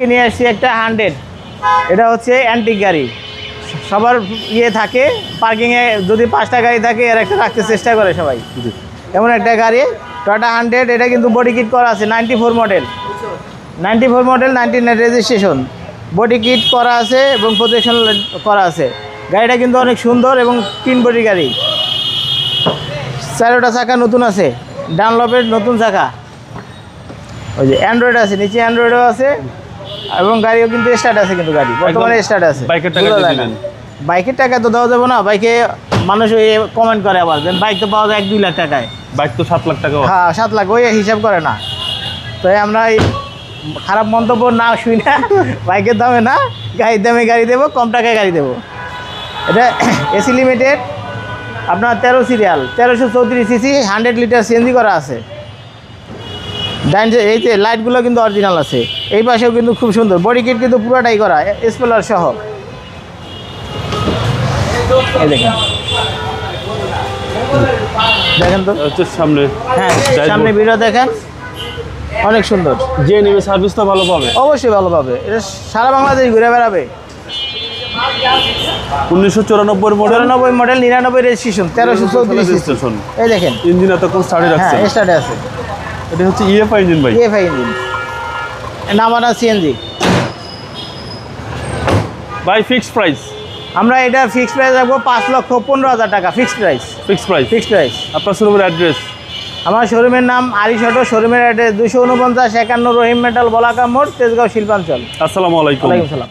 নিয়ে আসছি একটা 100, এটা হচ্ছে অ্যান্টিক গাড়ি। সবার ইয়ে থাকে পার্কিংয়ে, যদি 5টা গাড়ি থাকে এর একটা রাখতে চেষ্টা করে সবাই। এমন একটা গাড়ি টয়োটা 100, এটা কিন্তু বডি কিট করা আছে, 94 মডেল, 99 রেজিস্ট্রেশন, বডি কিট করা আছে এবং প্রোটেকশন করা আছে। গাড়িটা কিন্তু অনেক সুন্দর এবং 3 বডি গাড়ি। 4টা চাকা নতুন আছে, ডানলপের নতুন চাকা। ওই যে অ্যান্ড্রয়েড আছে, নিচে অ্যান্ড্রয়েডও আছে এবং গাড়িও কিন্তু স্টার্ট আছে, কিন্তু গাড়ি বর্তমানে স্টার্ট আছে। বাইকের টাকা দিবেন? বাইকের টাকা তো দেওয়া যাবে না, বাইকে মানুষ কমেন্ট করে আবার যে বাইক তো পাওয়া যায় 1-2 লাখ টাকায়। বাইক তো 7 লাখ টাকা। হ্যাঁ 7 লাখ, ওই হিসাব করে না। তো আমরা এই খারাপ মন্তব্য না শুই না, বাইকের দামে না, গাড়ির দামে গাড়ি দেবো, কম টাকায় গাড়ি দেবো। এটা এসি লিমিটেড, আপনার 13 সিরিয়াল, 1334 সিসি, 100 লিটার সিএনজি করা আছে। এই যে লাইটগুলো কিন্তু অরিজিনাল আছে, এই পাশেও কিন্তু খুব সুন্দর, বডি কিট কিন্তু পুরোটাই করা, স্পয়লার সহ। এই দেখেন, দেখেন তো হচ্ছে সামনে। হ্যাঁ সামনে ভিডিও দেখেন, অনেক সুন্দর। যে নেবে সার্ভিস তো ভালো পাবে, অবশ্যই ভালো পাবে। এটা সারা বাংলাদেশ ঘুরে বেড়াবে। 1994 মডেল, 94 মডেল, 99 রেজিস্ট্রেশন, 1334 রেজিস্ট্রেশন। এই দেখেন ইঞ্জিন এতক্ষণ স্টার্টে রাখছে, হ্যাঁ স্টার্টে আছে। এটা হচ্ছে ইএফআই ইঞ্জিন ভাই, ইএফআই ইঞ্জিন, নামানা সিএনজি। ভাই ফিক্সড প্রাইস? আমরা এটা ফিক্সড প্রাইস রাখবো 5,15,000 টাকা, fixed price. Fixed price? Fixed price. আপনার শোরুমের অ্যাড্রেস? আমার শোরুমের নাম আরিশ অটো, শোরুমের অ্যাড্রেস 249 51 রহিম মেটাল বলাকা মোড়, তেজগাঁও শিল্পাঞ্চল। আসসালামু আলাইকুম। ওয়ালাইকুম সালাম।